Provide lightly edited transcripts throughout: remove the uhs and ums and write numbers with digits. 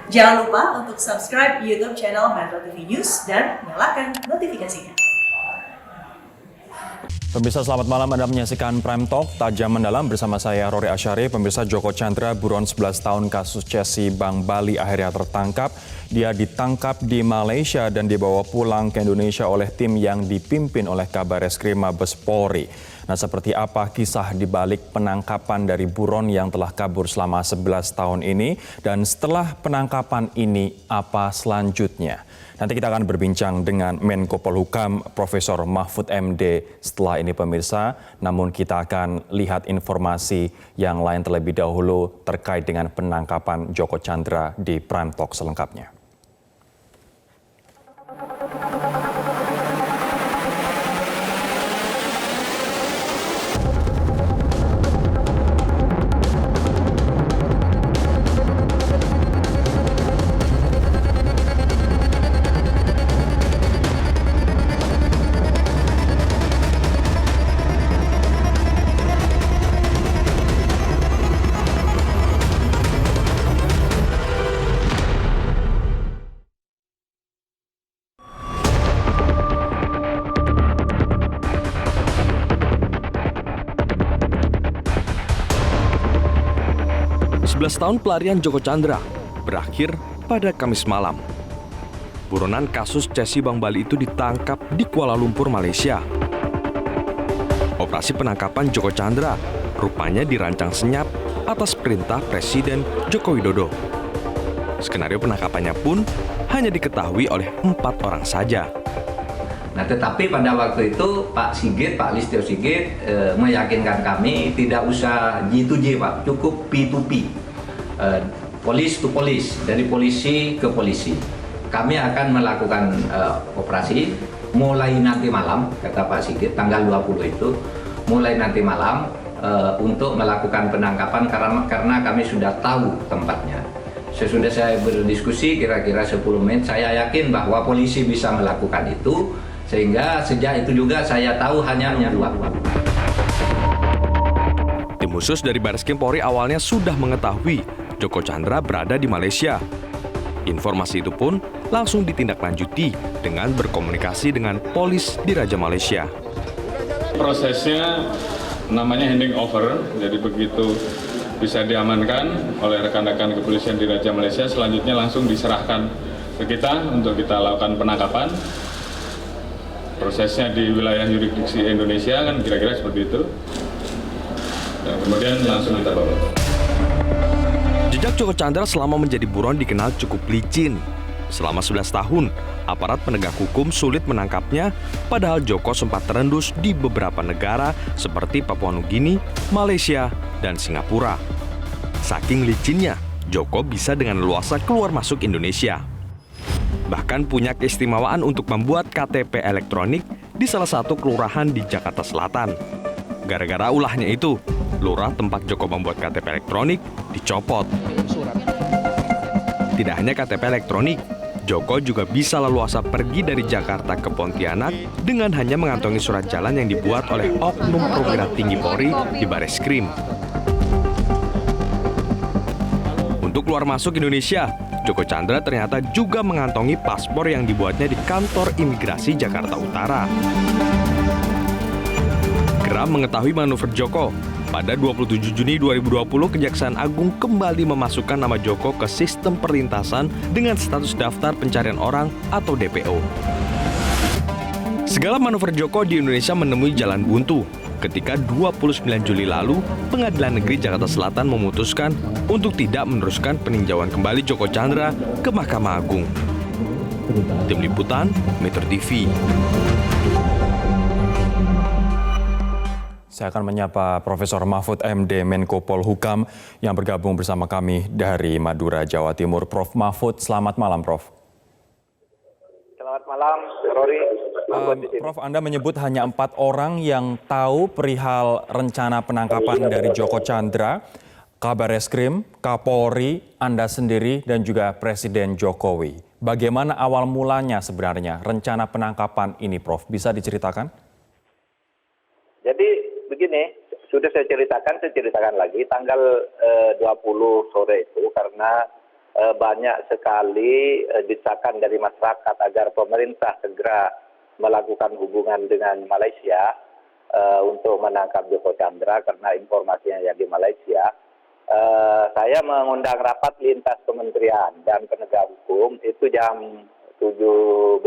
Jangan lupa untuk subscribe YouTube channel Metro TV News dan nyalakan notifikasinya. Pemirsa selamat malam, Anda menyaksikan Prime Talk Tajam Mendalam bersama saya Rory Asyari. Pemirsa, Joko Chandra buron 11 tahun kasus Cesi Bank Bali akhirnya tertangkap. Dia ditangkap di Malaysia dan dibawa pulang ke Indonesia oleh tim yang dipimpin oleh Kabar Eskrim Mabes Polri. Nah, seperti apa kisah di balik penangkapan dari buron yang telah kabur selama 11 tahun ini? Dan setelah penangkapan ini, apa selanjutnya? Nanti kita akan berbincang dengan Menko Polhukam Profesor Mahfud MD setelah ini, pemirsa. Namun kita akan lihat informasi yang lain terlebih dahulu terkait dengan penangkapan Joko Chandra di Prime Talk selengkapnya. Tahun pelarian Joko Chandra berakhir pada Kamis malam. Buronan kasus Cesi Bank Bali itu ditangkap di Kuala Lumpur, Malaysia. Operasi penangkapan Joko Chandra rupanya dirancang senyap atas perintah Presiden Joko Widodo. Skenario penangkapannya pun hanya diketahui oleh 4 orang saja. Nah, tetapi pada waktu itu Pak Listio Sigit meyakinkan kami tidak usah G2J, Pak, cukup P2P. Polis to polis, dari polisi ke polisi. Kami akan melakukan operasi mulai nanti malam, kata Pak Sigit, tanggal 20 itu, mulai nanti malam untuk melakukan penangkapan karena kami sudah tahu tempatnya. Sesudah saya berdiskusi kira-kira 10 menit, saya yakin bahwa polisi bisa melakukan itu, sehingga sejak itu juga saya tahu hanya 2. Tim khusus dari Bareskrim Polri awalnya sudah mengetahui Joko Chandra berada di Malaysia. Informasi itu pun langsung ditindaklanjuti dengan berkomunikasi dengan polis di Raja Malaysia. Prosesnya namanya handing over, jadi begitu bisa diamankan oleh rekan-rekan kepolisian di Raja Malaysia, selanjutnya langsung diserahkan ke kita untuk kita lakukan penangkapan. Prosesnya di wilayah yurisdiksi Indonesia kan kira-kira seperti itu. Dan kemudian langsung kita bawa. Jejak Joko Chandra selama menjadi buron dikenal cukup licin. Selama 11 tahun, aparat penegak hukum sulit menangkapnya, padahal Joko sempat terendus di beberapa negara seperti Papua Nugini, Malaysia, dan Singapura. Saking licinnya, Joko bisa dengan leluasa keluar masuk Indonesia. Bahkan punya keistimewaan untuk membuat KTP elektronik di salah satu kelurahan di Jakarta Selatan. Gara-gara ulahnya itu, lurah tempat Joko membuat KTP elektronik dicopot. Tidak hanya KTP elektronik, Joko juga bisa leluasa pergi dari Jakarta ke Pontianak dengan hanya mengantongi surat jalan yang dibuat oleh oknum perwira tinggi Polri di Bareskrim. Untuk keluar masuk Indonesia, Joko Chandra ternyata juga mengantongi paspor yang dibuatnya di kantor imigrasi Jakarta Utara. Geram mengetahui manuver Joko, pada 27 Juni 2020 Kejaksaan Agung kembali memasukkan nama Joko ke sistem perlintasan dengan status daftar pencarian orang atau DPO. Segala manuver Joko di Indonesia menemui jalan buntu ketika 29 Juli lalu Pengadilan Negeri Jakarta Selatan memutuskan untuk tidak meneruskan peninjauan kembali Joko Chandra ke Mahkamah Agung. Tim Liputan, Metro TV. Saya akan menyapa Profesor Mahfud MD Menko Polhukam yang bergabung bersama kami dari Madura, Jawa Timur. Prof. Mahfud, selamat malam, Prof. Selamat malam, Rory. Prof, Anda menyebut hanya 4 orang yang tahu perihal rencana penangkapan dari Joko Chandra, Kabar Eskrim, Kapolri, Anda sendiri, dan juga Presiden Jokowi. Bagaimana awal mulanya sebenarnya rencana penangkapan ini, Prof? Bisa diceritakan? Jadi begini, sudah saya ceritakan lagi tanggal 20 sore itu karena banyak sekali desakan dari masyarakat agar pemerintah segera melakukan hubungan dengan Malaysia untuk menangkap Joko Chandra karena informasinya yang di Malaysia. Saya mengundang rapat lintas kementerian dan penegak hukum itu jam 17.30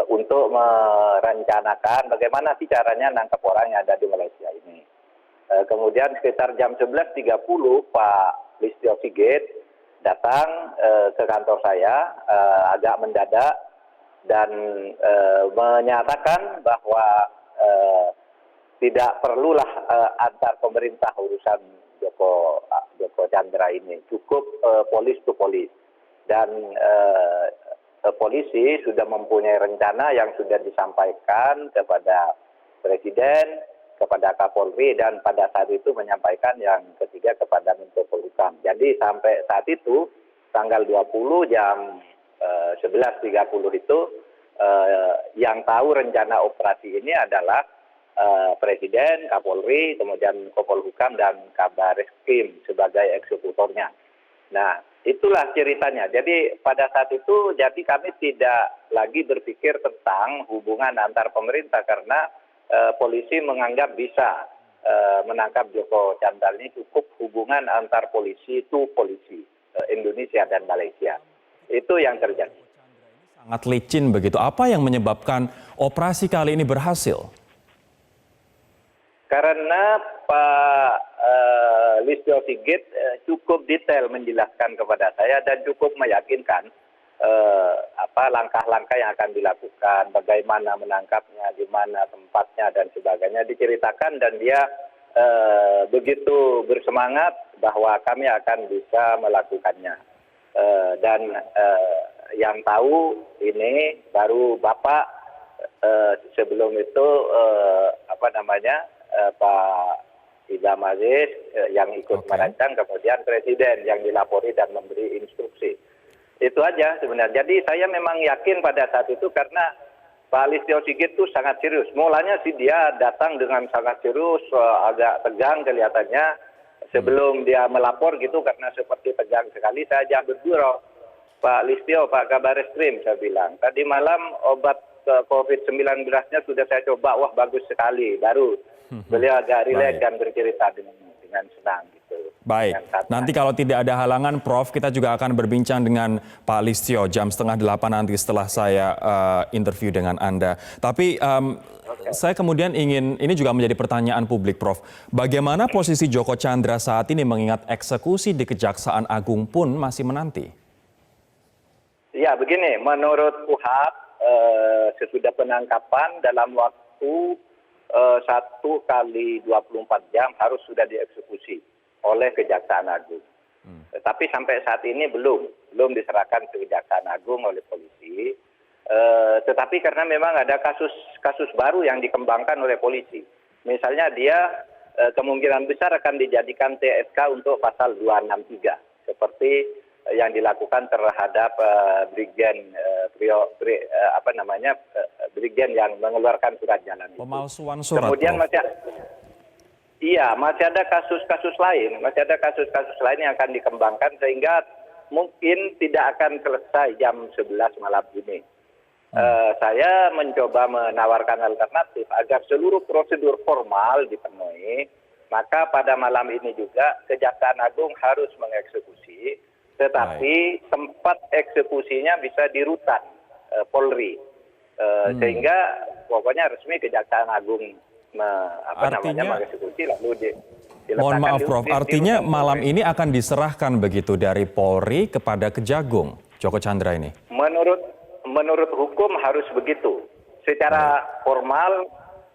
untuk merencanakan bagaimana sih caranya nangkap orang yang ada di Malaysia ini. Kemudian sekitar jam 11.30 Pak Listio Sigit datang ke kantor saya agak mendadak dan menyatakan bahwa tidak perlulah antar pemerintah urusan Joko Chandra ini, cukup polis to polis. Dan polisi sudah mempunyai rencana yang sudah disampaikan kepada Presiden, kepada Kapolri, dan pada saat itu menyampaikan yang ketiga kepada Menko Polhukam. Jadi sampai saat itu tanggal 20 jam 11.30 itu yang tahu rencana operasi ini adalah Presiden, Kapolri, kemudian Menko Polhukam dan Kabar Reskrim sebagai eksekutornya. Nah, itulah ceritanya. Jadi pada saat itu jadi kami tidak lagi berpikir tentang hubungan antar pemerintah karena polisi menganggap bisa menangkap Joko Chandra ini cukup hubungan antar polisi to polisi Indonesia dan Malaysia. Itu yang terjadi. Sangat licin begitu. Apa yang menyebabkan operasi kali ini berhasil? Karena Pak Listio Sigit cukup detail menjelaskan kepada saya dan cukup meyakinkan langkah-langkah yang akan dilakukan, bagaimana menangkapnya, di mana tempatnya dan sebagainya diceritakan dan dia begitu bersemangat bahwa kami akan bisa melakukannya. Dan yang tahu ini baru Bapak sebelum itu Pak Idham Aziz yang ikut merancang, kemudian Presiden yang dilapori dan memberi instruksi. Itu aja sebenarnya. Jadi saya memang yakin pada saat itu karena Pak Listio Sigit itu sangat serius. Mulanya sih dia datang dengan sangat serius, agak tegang kelihatannya. Sebelum dia melapor gitu karena seperti tegang sekali, saya ajak berdua, Pak Listio, Pak Kabar Reskrim, saya bilang. Tadi malam obat COVID-19-nya sudah saya coba, wah bagus sekali. Baru beliau agak rileks dan bercerita dengan senang gitu. Baik, nanti kalau tidak ada halangan Prof, kita juga akan berbincang dengan Pak Listio jam 7:30 nanti setelah saya interview dengan Anda. Tapi saya kemudian ini juga menjadi pertanyaan publik Prof. Bagaimana posisi Joko Chandra saat ini mengingat eksekusi di Kejaksaan Agung pun masih menanti? Ya begini, menurut KUHP sesudah penangkapan dalam waktu 1 kali 24 jam harus sudah dieksekusi oleh Kejaksaan Agung. Tapi sampai saat ini belum diserahkan ke Kejaksaan Agung oleh polisi. Tetapi karena memang ada kasus baru yang dikembangkan oleh polisi. Misalnya dia kemungkinan besar akan dijadikan TSK untuk pasal 263 seperti yang dilakukan terhadap Brigjen Brigjen yang mengeluarkan surat jalan itu. Pemalsuan surat. Kemudian masih ada kasus-kasus lain, yang akan dikembangkan sehingga mungkin tidak akan selesai jam 11 malam ini. Saya mencoba menawarkan alternatif agar seluruh prosedur formal dipenuhi, maka pada malam ini juga Kejaksaan Agung harus mengeksekusi, tetapi tempat eksekusinya bisa di rutan Polri, sehingga pokoknya resmi Kejaksaan Agung mengeksekusi lalu diletakkan. Mohon maaf Prof, artinya malam ini akan diserahkan begitu dari Polri kepada Kejagung Joko Chandra ini? Menurut hukum harus begitu. Secara formal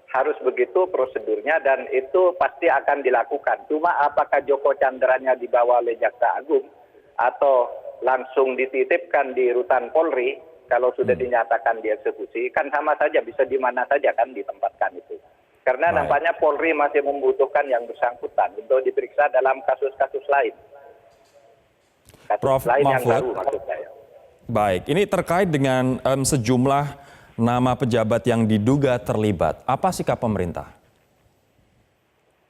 harus begitu prosedurnya dan itu pasti akan dilakukan. Cuma apakah Joko Chandranya dibawa oleh Jaksa Agung atau langsung dititipkan di rutan Polri kalau sudah dinyatakan dieksekusi, kan sama saja, bisa di mana saja kan ditempatkan itu. Karena nampaknya Polri masih membutuhkan yang bersangkutan untuk diperiksa dalam kasus-kasus lain. Prof. Lain yang Mahfud, baru maksud saya. Baik, ini terkait dengan sejumlah nama pejabat yang diduga terlibat. Apa sikap pemerintah?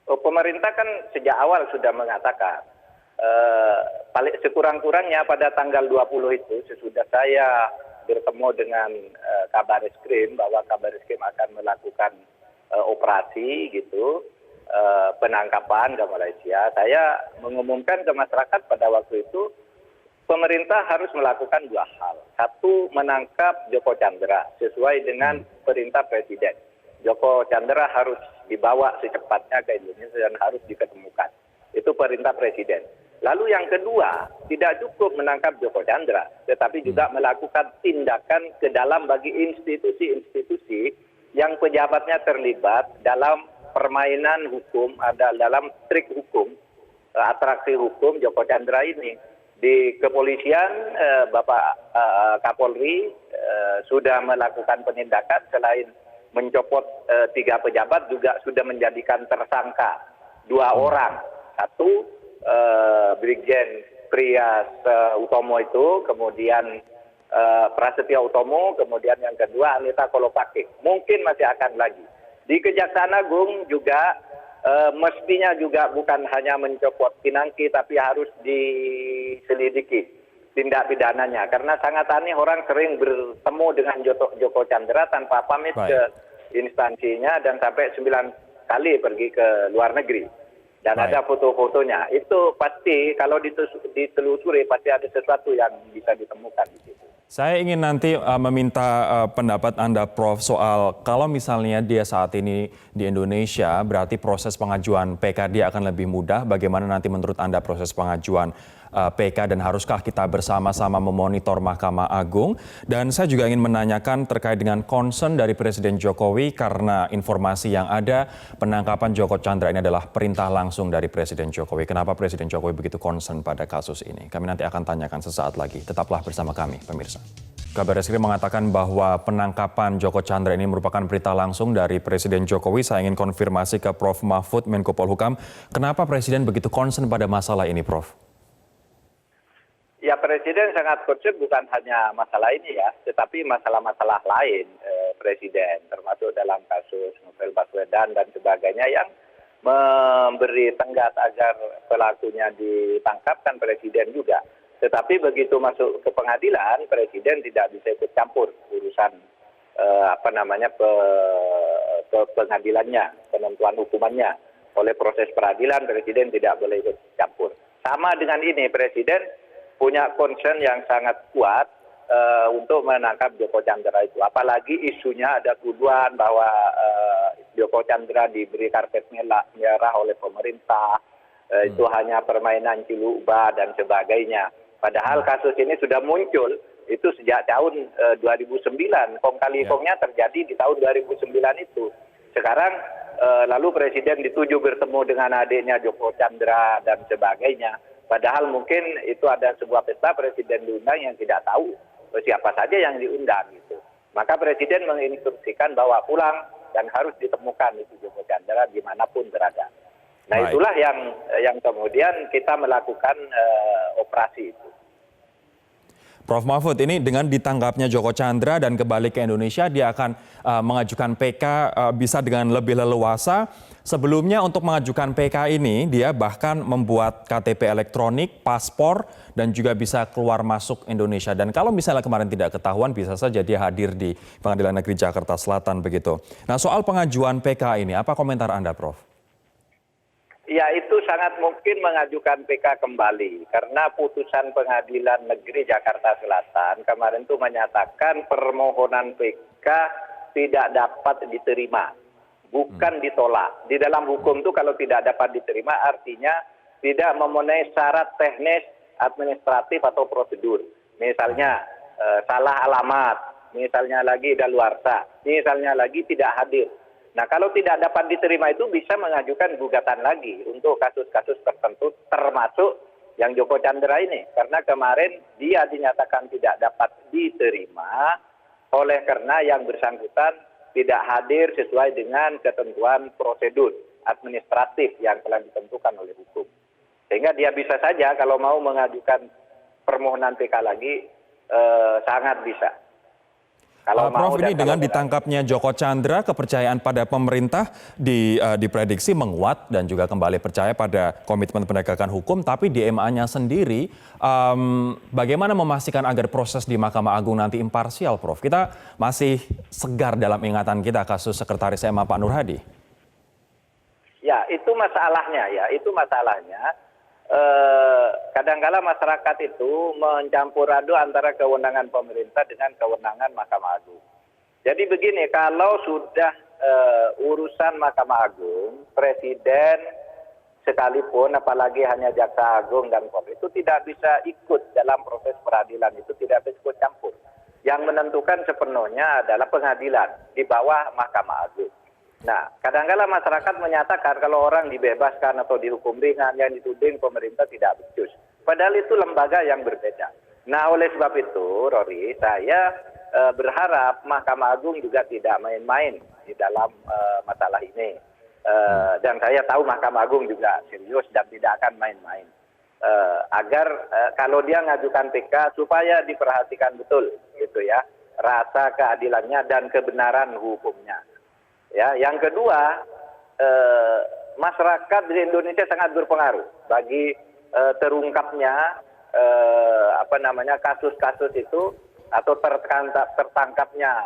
Pemerintah kan sejak awal sudah mengatakan paling sekurang-kurangnya pada tanggal 20 itu sesudah saya bertemu dengan Kabar Eskrim bahwa Kabar Eskrim akan melakukan operasi gitu, penangkapan ke Malaysia, saya mengumumkan ke masyarakat pada waktu itu pemerintah harus melakukan dua hal. Satu, menangkap Joko Chandra sesuai dengan perintah Presiden. Joko Chandra harus dibawa secepatnya ke Indonesia dan harus diketemukan. Itu perintah Presiden. Lalu yang kedua, tidak cukup menangkap Joko Chandra, tetapi juga melakukan tindakan ke dalam bagi institusi-institusi yang pejabatnya terlibat dalam permainan hukum, ada dalam trik hukum, atraksi hukum Joko Chandra ini. Di kepolisian, Bapak Kapolri sudah melakukan penindakan selain mencopot 3 pejabat juga sudah menjadikan tersangka 2 orang. Satu, Brigjen Priyas Utomo itu, kemudian Prasetyo Utomo, kemudian yang kedua Anita Kolopaking. Mungkin masih akan lagi. Di Kejaksaan Agung juga mestinya juga bukan hanya mencopot Pinangki, tapi harus diselidiki tindak pidananya. Karena sangat aneh orang sering bertemu dengan Joko Chandra tanpa pamit ke instansinya dan sampai 9 kali pergi ke luar negeri. Dan ada foto-fotonya. Itu pasti kalau ditelusuri pasti ada sesuatu yang bisa ditemukan di situ. Saya ingin nanti meminta pendapat Anda, Prof, soal kalau misalnya dia saat ini di Indonesia, berarti proses pengajuan PK dia akan lebih mudah. Bagaimana nanti menurut Anda proses pengajuan PK dan haruskah kita bersama-sama memonitor Mahkamah Agung? Dan saya juga ingin menanyakan terkait dengan concern dari Presiden Jokowi karena informasi yang ada penangkapan Joko Chandra ini adalah perintah langsung dari Presiden Jokowi. Kenapa Presiden Jokowi begitu concern pada kasus ini? Kami nanti akan tanyakan sesaat lagi. Tetaplah bersama kami, pemirsa. Kabar Eskrim mengatakan bahwa penangkapan Joko Chandra ini merupakan perintah langsung dari Presiden Jokowi. Saya ingin konfirmasi ke Prof. Mahfud, Menko Polhukam. Kenapa Presiden begitu concern pada masalah ini, Prof? Ya, Presiden sangat concern bukan hanya masalah ini ya, tetapi masalah-masalah lain Presiden, termasuk dalam kasus Novel Baswedan dan sebagainya yang memberi tenggat agar pelakunya ditangkap kan Presiden juga. Tetapi begitu masuk ke pengadilan, Presiden tidak bisa ikut campur urusan pengadilannya, penentuan hukumannya. Oleh proses peradilan, Presiden tidak boleh ikut campur. Sama dengan ini, Presiden punya concern yang sangat kuat untuk menangkap Joko Chandra itu. Apalagi isunya ada tuduhan bahwa Joko Chandra diberi karpet merah oleh pemerintah, itu hanya permainan ciluba dan sebagainya. Padahal kasus ini sudah muncul itu sejak tahun 2009. Kong kali kongnya terjadi di tahun 2009 itu. Sekarang lalu Presiden dituju bertemu dengan adiknya Joko Chandra dan sebagainya. Padahal mungkin itu ada sebuah pesta Presiden diundang yang tidak tahu siapa saja yang diundang gitu. Maka Presiden menginstruksikan bahwa pulang dan harus ditemukan itu Joko Chandra dimanapun berada. Nah itulah yang kemudian kita melakukan operasi itu. Prof. Mahfud, ini dengan ditangkapnya Joko Chandra dan kembali ke Indonesia, dia akan mengajukan PK bisa dengan lebih leluasa. Sebelumnya untuk mengajukan PK ini, dia bahkan membuat KTP elektronik, paspor, dan juga bisa keluar masuk Indonesia. Dan kalau misalnya kemarin tidak ketahuan, bisa saja dia hadir di Pengadilan Negeri Jakarta Selatan begitu. Nah, soal pengajuan PK ini, apa komentar Anda, Prof? Ya, itu sangat mungkin mengajukan PK kembali karena putusan Pengadilan Negeri Jakarta Selatan kemarin itu menyatakan permohonan PK tidak dapat diterima, bukan ditolak. Di dalam hukum itu kalau tidak dapat diterima artinya tidak memenuhi syarat teknis, administratif atau prosedur. Misalnya salah alamat, misalnya lagi daluarsa, misalnya lagi tidak hadir. Nah, kalau tidak dapat diterima itu bisa mengajukan gugatan lagi untuk kasus-kasus tertentu termasuk yang Joko Chandra ini. Karena kemarin dia dinyatakan tidak dapat diterima oleh karena yang bersangkutan tidak hadir sesuai dengan ketentuan prosedur administratif yang telah ditentukan oleh hukum. Sehingga dia bisa saja kalau mau mengajukan permohonan PK lagi sangat bisa. Prof, ini dengan kalau ditangkapnya Joko Chandra, kepercayaan pada pemerintah diprediksi menguat dan juga kembali percaya pada komitmen penegakan hukum, tapi di MA-nya sendiri, bagaimana memastikan agar proses di Mahkamah Agung nanti imparsial, Prof? Kita masih segar dalam ingatan kita kasus Sekretaris MA Pak Nur Hadi. Ya, itu masalahnya ya, itu masalahnya. Kadang-kala masyarakat itu mencampur aduk antara kewenangan pemerintah dengan kewenangan Mahkamah Agung. Jadi begini, kalau sudah urusan Mahkamah Agung, Presiden sekalipun, apalagi hanya Jaksa Agung dan Polri, itu tidak bisa ikut dalam proses peradilan, itu tidak bisa ikut campur. Yang menentukan sepenuhnya adalah pengadilan di bawah Mahkamah Agung. Nah, kadang-kala masyarakat menyatakan kalau orang dibebaskan atau dihukum ringan, yang dituding pemerintah tidak becus. Padahal itu lembaga yang berbeda. Nah, oleh sebab itu, Rory, saya berharap Mahkamah Agung juga tidak main-main di dalam masalah ini. Dan saya tahu Mahkamah Agung juga serius dan tidak akan main-main. Agar kalau dia ngajukan PK supaya diperhatikan betul, gitu ya, rasa keadilannya dan kebenaran hukumnya. Ya, yang kedua, masyarakat di Indonesia sangat berpengaruh bagi terungkapnya kasus-kasus itu atau tertangkapnya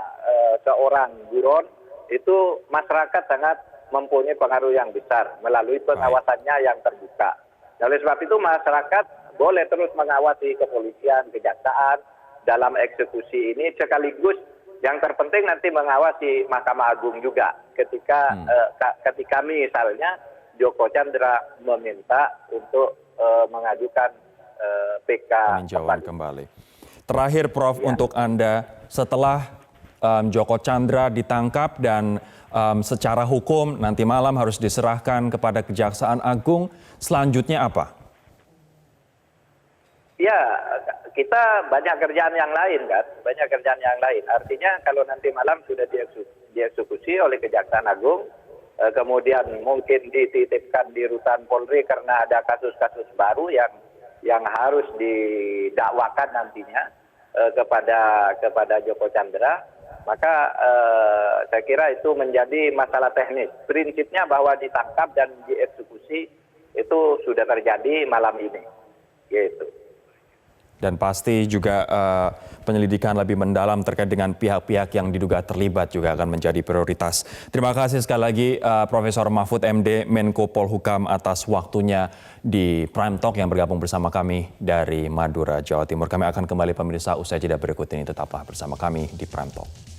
seorang buron itu masyarakat sangat mempunyai pengaruh yang besar melalui pengawasannya yang terbuka. Nah, oleh sebab itu masyarakat boleh terus mengawasi kepolisian, kejaksaan dalam eksekusi ini sekaligus. Yang terpenting nanti mengawasi Mahkamah Agung juga ketika misalnya Joko Chandra meminta untuk mengajukan PK kembali. Terakhir Prof, untuk Anda, setelah Joko Chandra ditangkap dan secara hukum nanti malam harus diserahkan kepada Kejaksaan Agung, selanjutnya apa? Ya, kita banyak kerjaan yang lain kan, banyak kerjaan yang lain. Artinya kalau nanti malam sudah dieksekusi oleh Kejaksaan Agung, kemudian mungkin dititipkan di rutan Polri karena ada kasus-kasus baru yang harus didakwakan nantinya kepada Joko Chandra, maka saya kira itu menjadi masalah teknis. Prinsipnya bahwa ditangkap dan dieksekusi itu sudah terjadi malam ini, gitu. Dan pasti juga penyelidikan lebih mendalam terkait dengan pihak-pihak yang diduga terlibat juga akan menjadi prioritas. Terima kasih sekali lagi Profesor Mahfud MD, Menko Polhukam atas waktunya di Prime Talk yang bergabung bersama kami dari Madura, Jawa Timur. Kami akan kembali pemirsa usai jeda berikut ini. Tetaplah bersama kami di Prime Talk.